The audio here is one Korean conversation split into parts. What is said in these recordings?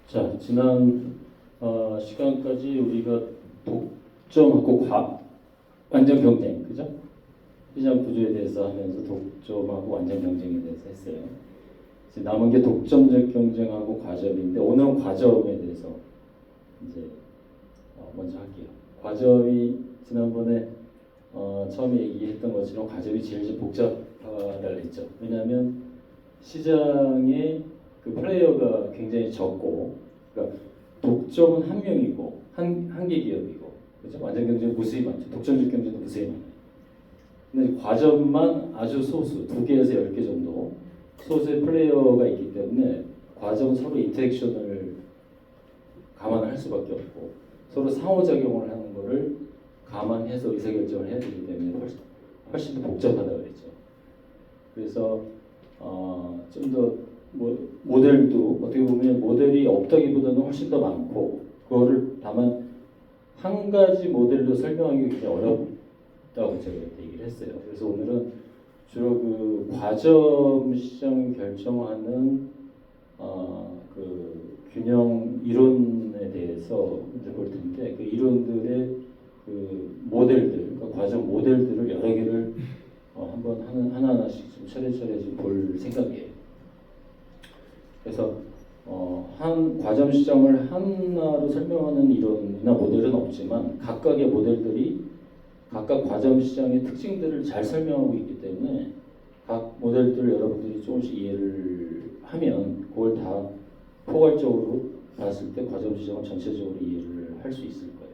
자, 지난 시간까지 우리가 독점하고 완전 경쟁, 그죠? 시장 구조에 대해서 하면서 독점하고 완전 경쟁에 대해서 했어요. 이제 남은 게 독점적 경쟁하고 과점인데 오늘은 과점에 대해서 이제 먼저 할게요. 과점이 지난번에 처음에 얘기했던 것처럼 과점이 제일 복잡하다고 했죠. 왜냐하면 시장에 그 플레이어가 굉장히 적고, 그러니까 독점은 한 명이고 한 개 기업이고, 그죠? 완전 경쟁 무수히 많죠. 독점적 경쟁도 무수히 많아요. 근데 과점만 아주 소수, 2개에서 10개 정도 소수의 플레이어가 있기 때문에 과점은 서로 인터랙션을 감안을 할 수밖에 없고 서로 상호작용을 하는 거를 감안해서 의사결정을 해야 되기 때문에 훨씬 더 복잡하다고 그랬죠. 그래서 좀 더 모델도 어떻게 보면 모델이 없다기보다는 훨씬 더 많고, 그거를 다만 한 가지 모델로 설명하기 굉장히 어렵다고 제가 얘기를 했어요. 그래서 오늘은 주로 그 과점 시장 결정하는 그 균형 이론에 대해서 이제 볼 텐데, 그 이론들의 그 모델들, 그러니까 과점 모델들을 여러 개를 한번 하나하나씩 좀 차례차례 좀 볼 생각이에요. 그래서 한 과점 시장을 하나로 설명하는 이론이나 모델은 없지만 각각의 모델들이 각각 과점 시장의 특징들을 잘 설명하고 있기 때문에 각 모델들을 여러분들이 조금씩 이해를 하면 그걸 다 포괄적으로 봤을 때 과점 시장을 전체적으로 이해를 할 수 있을 거예요.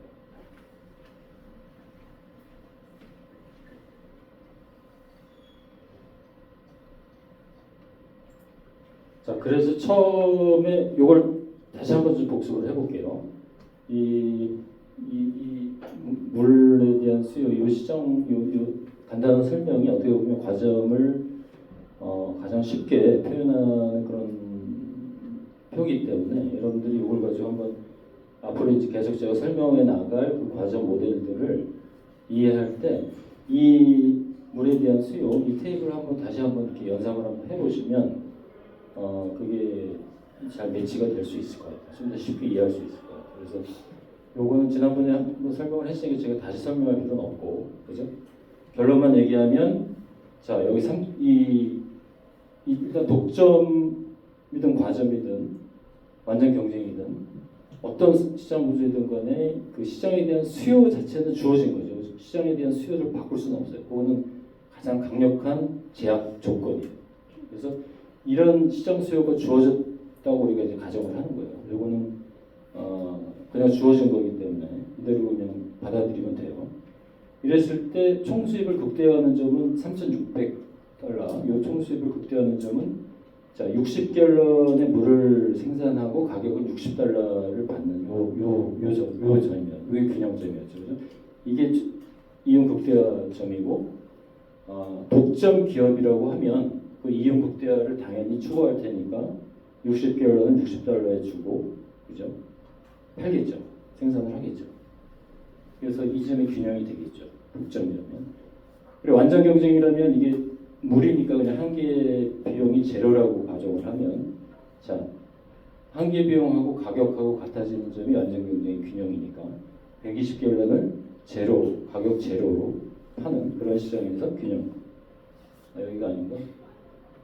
자, 그래서 처음에 이걸 다시 한번 좀 복습을 해볼게요. 이 물에 대한 수요, 이 시장, 간단한 설명이 어떻게 보면 과점을 가장 쉽게 표현하는 그런 표기 때문에 여러분들이 이걸 가지고 한번 앞으로 이제 계속 제가 설명해 나갈 그 과점 모델들을 이해할 때 이 물에 대한 수요, 이 테이블을 한번 다시 한번 이렇게 연상을 한번 해보시면 그게 잘 매치가 될 수 있을 거예요. 좀 더 쉽게 이해할 수 있을 거예요. 그래서 요거는 지난번에 한번 설명을 했으니까 제가 다시 설명할 필요는 없고, 그죠? 결론만 얘기하면, 자, 여기 일단 독점이든 과점이든 완전 경쟁이든 어떤 시장 구조이든 간에 그 시장에 대한 수요 자체는 주어진 거죠. 시장에 대한 수요를 바꿀 수는 없어요. 그거는 가장 강력한 제약 조건이에요. 그래서 이런 시장 수요가 주어졌다고 우리가 이제 가정을 하는 거예요. 이거는 그냥 주어진 거기 때문에 이대로 그냥 받아들이면 돼요. 이랬을 때 총수입을 극대화하는 점은 3,600달러. 이 총수입을 극대화하는 점은 자 60갤런의 물을 생산하고 가격은 60달러를 받는 요 점이면 요 균형점이었죠. 그죠? 이게 이윤 극대화점이고, 독점 기업이라고 하면 그 이윤 극대화를 당연히 추구할 테니까 60갤런은 60달러에 주고, 그죠? 팔겠죠. 생산을 하겠죠. 그래서 이 점이 균형이 되겠죠. 독점이라면. 그리고 완전 경쟁이라면 이게 물이니까 그냥 한 개 비용이 제로라고 가정을 하면, 자, 한 개 비용하고 가격하고 같아지는 점이 완전 경쟁의 균형이니까 120갤런을 제로, 가격 제로로 파는 그런 시장에서 균형. 여기가 아닌가?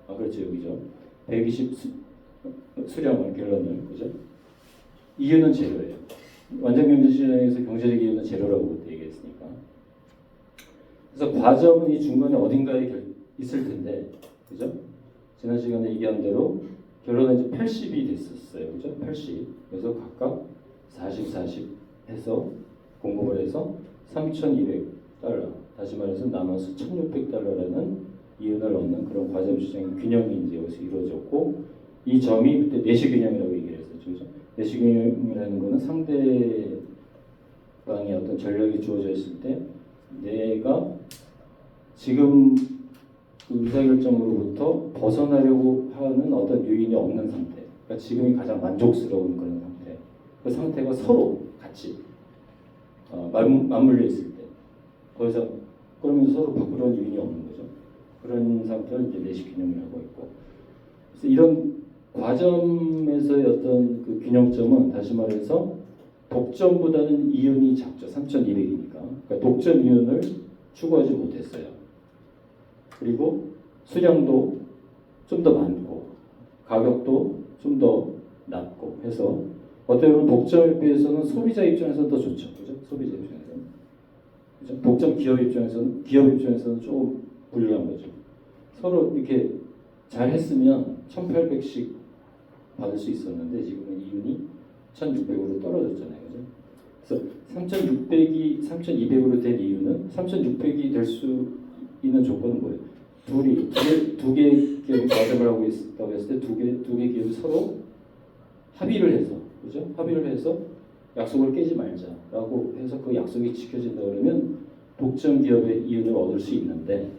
그렇죠. 여기죠. 120 수량을 갤런을, 그죠? 이유는 제로예요. 완전 경제 시장에서 경제적 이유는 제로라고 그때 얘기했으니까. 그래서 과점은 이 중간에 어딘가에 있을 텐데, 그죠? 지난 시간에 얘기한 대로 결론은 이제 80이 됐었어요, 그죠? 80. 그래서 각각 40 해서 공급을 해서 3,200달러. 다시 말해서 남아서 1,600달러라는 이윤을 얻는 그런 과점 시장의 균형이 이제 여기서 이루어졌고, 이 점이 그때 내시 균형이라고 얘기를 했었죠, 그죠? 내시 균형이라는 거는 상대방의 어떤 전력이 주어져 있을 때 내가 지금 그 의사결정으로부터 벗어나려고 하는 어떤 요인이 없는 상태, 그러니까 지금이 가장 만족스러운 그런 상태, 그 상태가 서로 같이 맞물려 있을 때, 거기서 그러면서 서로 바꾸려는 요인이 없는 거죠. 그런 상태를 이제 내시 균형이라고 있고, 그래서 이런 과점에서의 어떤 그 균형점은 다시 말해서 독점보다는 이윤이 작죠. 3,200이니까. 그러니까 독점 이윤을 추구하지 못했어요. 그리고 수량도 좀 더 많고 가격도 좀 더 낮고 해서 어떻게 보면 독점에 비해서는 소비자 입장에서는 더 좋죠. 그죠? 소비자 입장에서는. 그죠? 독점 기업 입장에서는 좀 불리한 거죠. 서로 이렇게 잘 했으면 1,800씩 받을 수 있었는데 지금은 이윤이 1,600으로 떨어졌잖아요. 그죠? 그래서 3,200으로 된 이유는 3,600이 될 수 있는 조건은 뭐예요? 두 개 기업이 과점을 하고 있다고 했을 때 두 개 기업이 서로 합의를 해서, 그죠? 합의를 해서 약속을 깨지 말자라고 해서 그 약속이 지켜진다 그러면 독점 기업의 이윤을 얻을 수 있는데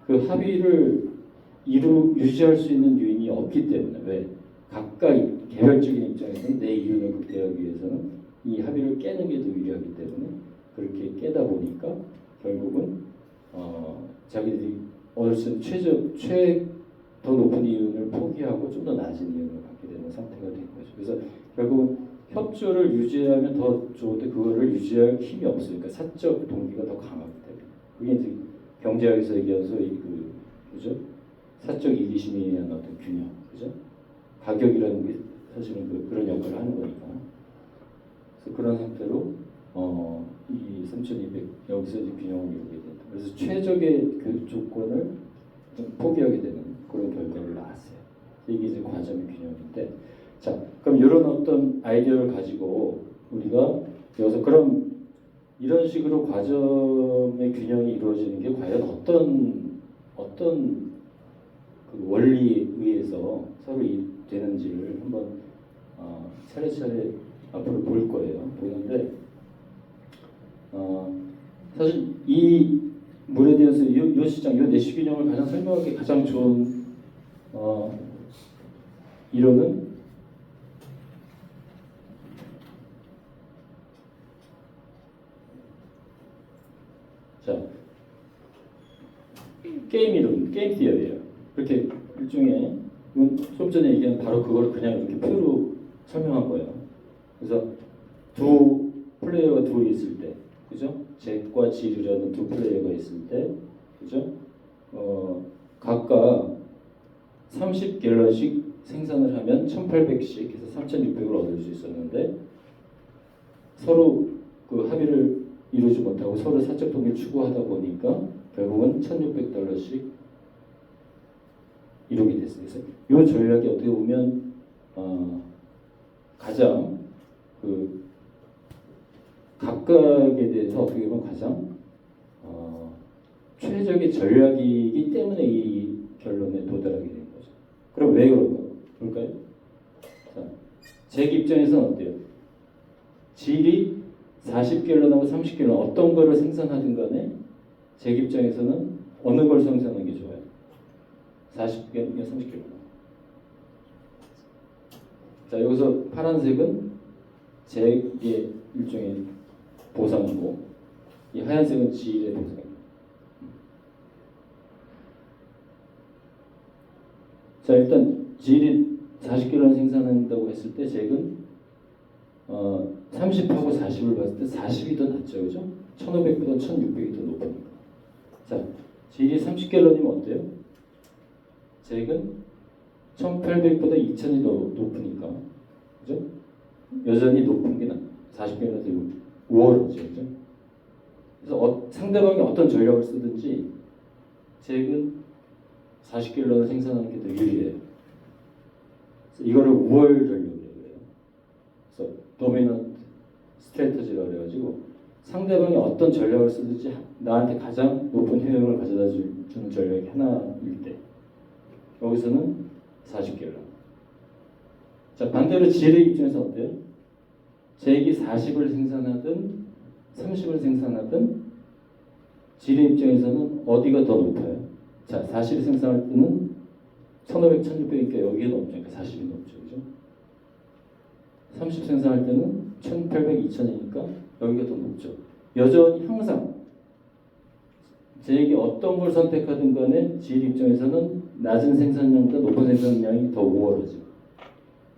그 합의를 유지할 수 있는 요인이 없기 때문에 왜? 각각 개별적인 입장에서는 내 이윤을 극대화하기 위해서는 이 합의를 깨는 게 더 유리하기 때문에 그렇게 깨다 보니까 결국은 자기들이 얻을 수 있는 더 높은 이윤을 포기하고 좀 더 낮은 이윤을 갖게 되는 상태가 된 거죠. 그래서 결국은 협조를 유지하면 더 좋은데 그거를 유지할 힘이 없으니까 사적 동기가 더 강하기 때문에 그게 이제 경제학에서 얘기하는 소위 그죠? 사적 이기심에 의한 어떤 균형, 그죠? 가격이라는 게 사실은 그런 역할을 하는 거니까. 그래서 그런 상태로 이 3,200 여기서 이제 균형을 이루게 된다. 그래서 최적의 그 조건을 포기하게 되는 그런 결과를 낳았어요. 이게 이제 과점의 균형인데, 자, 그럼 이런 어떤 아이디어를 가지고 우리가 여기서 그럼 이런 식으로 과점의 균형이 이루어지는 게 과연 어떤 그 원리에 의해서 서로 되는지를 한번 차례차례 앞으로 볼 거예요. 보는데 사실 이 물에 대해서 이 시장, 이 내시 균형을 가장 설명하기 가장 좋은 이론은 자 게임 이론, 게임 티어리예요. 이렇게 일종의 좀 전에 얘기한 바로 그걸 그냥 이렇게 표로 설명한 거예요. 그래서 두 플레이어가 둘이 있을 때, 그죠? 잭과 질이라는 두 플레이어가 있을 때, 그죠? 각각 30갤런씩 생산을 하면 1,800씩 해서 3,600을 얻을 수 있었는데 서로 그 합의를 이루지 못하고 서로 사적 동기를 추구하다 보니까 결국은 1,600달러씩 이루게 됐어요. 그래서 이 전략이 어떻게 보면 가장 그 각각에 대해서 어떻게 보면 가장 최적의 전략이기 때문에 이 결론에 도달하게 된 거죠. 그럼 왜 그럴까요? 자, 제 입장에서는 어때요? 질이 40갤런하고 30갤런 어떤 거를 생산하든 간에 제 입장에서는 어느 걸 생산하는 게 좋아요? 40갤런, 30갤런. 자, 여기서 파란색은 제 일종의 보상이고 이 하얀색은 질의 보상입니다. 자, 일단 질이 40갤런 생산한다고 했을 때 잭은 30하고 40을 봤을 때 40이 더 낫죠, 그죠? 1,500보다 1,600이 더 높으니까. 자, 질이 30갤런이면 어때요? 잭은 1,800보다 2,000이 더 높으니까, 그죠? 여전히 높은 게 40갤런이 더 우월하죠, 그죠? 그래서 상대방이 어떤 전략을 쓰든지 잭은 40갤런을 생산하는 게 더 유리해요. 그래서 이거를 우월 전략이라고 해요. 그래서 도미넌트 스트래터지라고 해가지고 상대방이 어떤 전략을 쓰든지 나한테 가장 높은 효용을 가져다 주는 전략이 하나일 때 여기서는 40갤런. 자, 반대로 질의 입장에서 어때요? 잭이 40을 생산하든 30을 생산하든 질의 입장에서는 어디가 더 높아요? 자, 40을 생산할 때는 1,500, 1,600이니까 여기가 높죠. 그러니까 40이 높죠. 그죠? 30 생산할 때는 1,800, 2,000이니까 여기가 더 높죠. 여전히 항상 잭이 어떤 걸 선택하든 간에 질 입장에서는 낮은 생산량보다 높은 생산량이 더 우월하죠.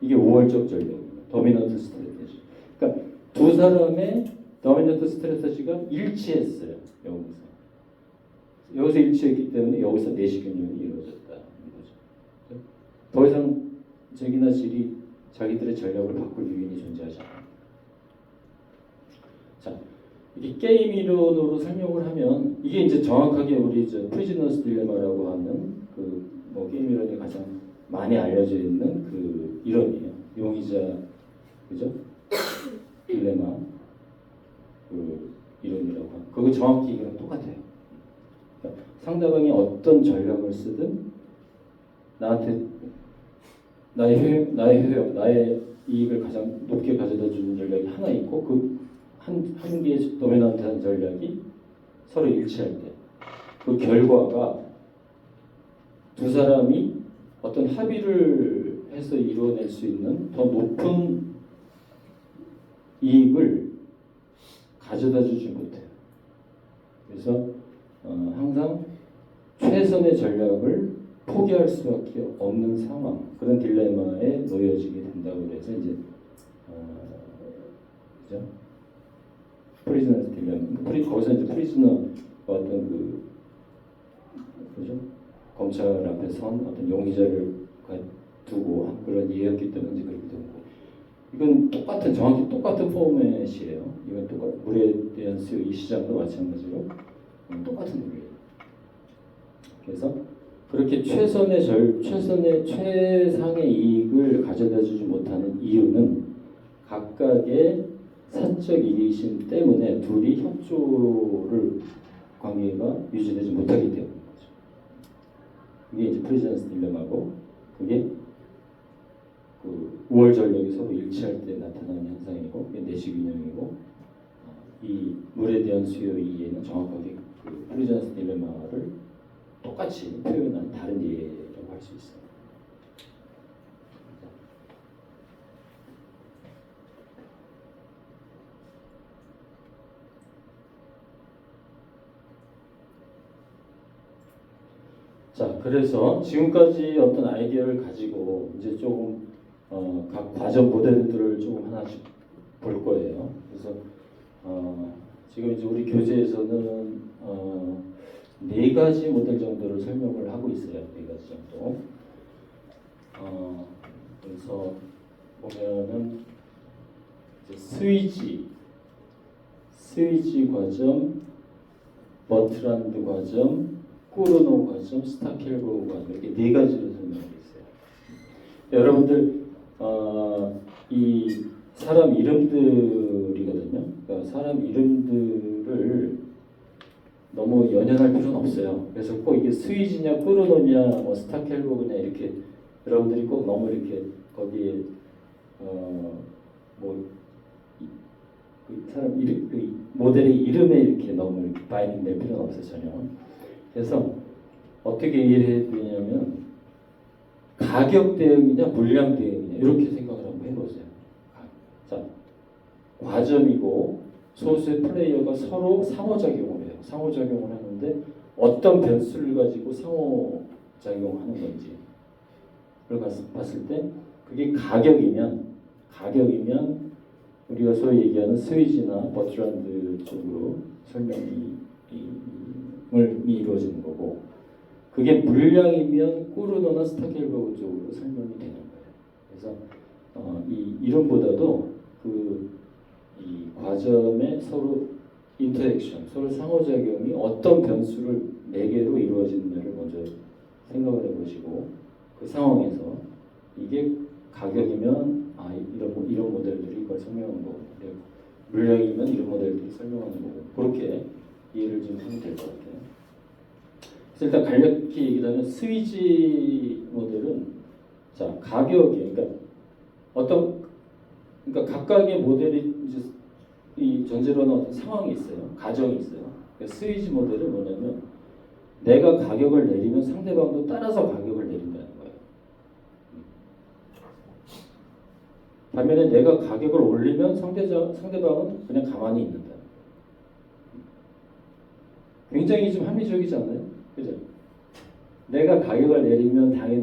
이게 우월적 전략입니다. 도미넌트 스트래테지. 그러니까 두 사람의 도미넌트 스트래테지가 일치했어요. 여기서 일치했기 때문에 여기서 내시균형이 이루어졌다는 거죠. 더 이상 적이나 질이 자기들의 전략을 바꿀 요인이 존재하지 않아요. 자, 이게 게임 이론으로 설명을 하면 이게 이제 정확하게 우리 프리즈너스 딜레마라고 하는 그 뭐 게임 이론이 가장 많이 알려져 있는 그 이론이에요. 용의자 그죠? 딜레마 그 이론이라고 하는 그거 정확히 이거랑 똑같아요. 그러니까 상대방이 어떤 전략을 쓰든 나한테 나의 효용, 나의 이익을 가장 높게 가져다 주는 전략이 하나 있고 그 한 개의 도미넌트한 전략이 서로 일치할 때 그 결과가 두 사람이 어떤 합의를 해서 이루어낼 수 있는 더 높은 이익을 가져다 주지 못해요. 그래서 항상 최선의 전략을 포기할 수밖에 없는 상황, 그런 딜레마에 놓여지게 된다고 그래서 이제 그죠? 프리즈너 딜레마. 거기서 이제 프리즈너가 어떤 그죠? 검찰 앞에 선 어떤 용의자를 두고 그런 예였기 때문에 이제 그렇게 된 거고. 이건 똑같은 정확히 똑같은 포맷이에요. 이건 물에 대한 수요 이 시장도 마찬가지로 똑같은 논리예요. 그래서 그렇게 최상의 이익을 가져다주지 못하는 이유는 각각의 사적 이익심 때문에 둘이 협조를 관계가 유지되지 못하기 때문인 거죠. 그게 이제 프리즈너스 딜레마고, 그게 그 우월 전력이 서로 일치할 때 나타나는 현상이고, 그게 내시균형이고, 이 물에 대한 수요 이해는 정확하게 그 프리즈너스 딜레마를 똑같이 표현한 다른 예라고 할 수 있어요. 자, 그래서 지금까지 어떤 아이디어를 가지고 이제 조금 각 과정 모델들을 조금 하나씩 볼 거예요. 그래서 지금 이제 우리 교재에서는 4가지 모델 정도를 설명을 하고 있어요. 4가지 정도. 그래서 보면은 이제 스위지 과정, 버트란드 과정, 꾸르노 과정, 스타켈버 과정 이렇게 4가지로 설명하고 있어요. 여러분들 이 사람 이름들이거든요. 그러니까 사람 이름들을 너무 연연할 필요는 없어요. 그래서 꼭 이게 스위지냐 꾸르노냐 뭐 스타켈버냐 이렇게 여러분들이 꼭 너무 이렇게 거기에 그 사람 이름 그 모델의 이름에 이렇게 너무 이렇게 바이닝 될 필요는 없어요. 전혀. 그래서 어떻게 이해해야 되냐면 가격 대응이냐 물량 대응이냐 이렇게 생각을 한번 해보세요. 자, 과점이고 소수의 플레이어가 서로 상호작용을 해요. 상호작용을 하는데 어떤 변수를 가지고 상호작용하는 건지 그걸 봤을 때 그게 가격이면 우리가 소위 얘기하는 스위지나 버트란드 쪽으로 설명이 이루어지는 거고, 그게 물량이면 꾸르노나 스타켈버그 쪽으로 설명이 되는 거예요. 그래서 이 이론보다도 이 과점의 서로 인터랙션, 서로 상호작용이 어떤 변수를 매개로 이루어지느냐를 먼저 생각을 해보시고, 그 상황에서 이게 가격이면 이런 모델들이 이걸 설명하는 거고, 물량이면 이런 모델들이 설명하는 거고, 그렇게 이해를 좀 하면 될 것 같아요. 그래서 일단 간략히 얘기를 하면 스위지 모델은 자 가격이 그러니까 각각의 모델이 이제 이 전제로는 어떤 상황이 있어요, 가정이 있어요. 그러니까 스위지 모델은 뭐냐면 내가 가격을 내리면 상대방도 따라서 가격을 내린다는 거예요. 반면에 내가 가격을 올리면 상대방은 그냥 가만히 있는다. 굉장히 좀 합리적이지 않나요? 그죠? 내가 가격을 내리면 당연히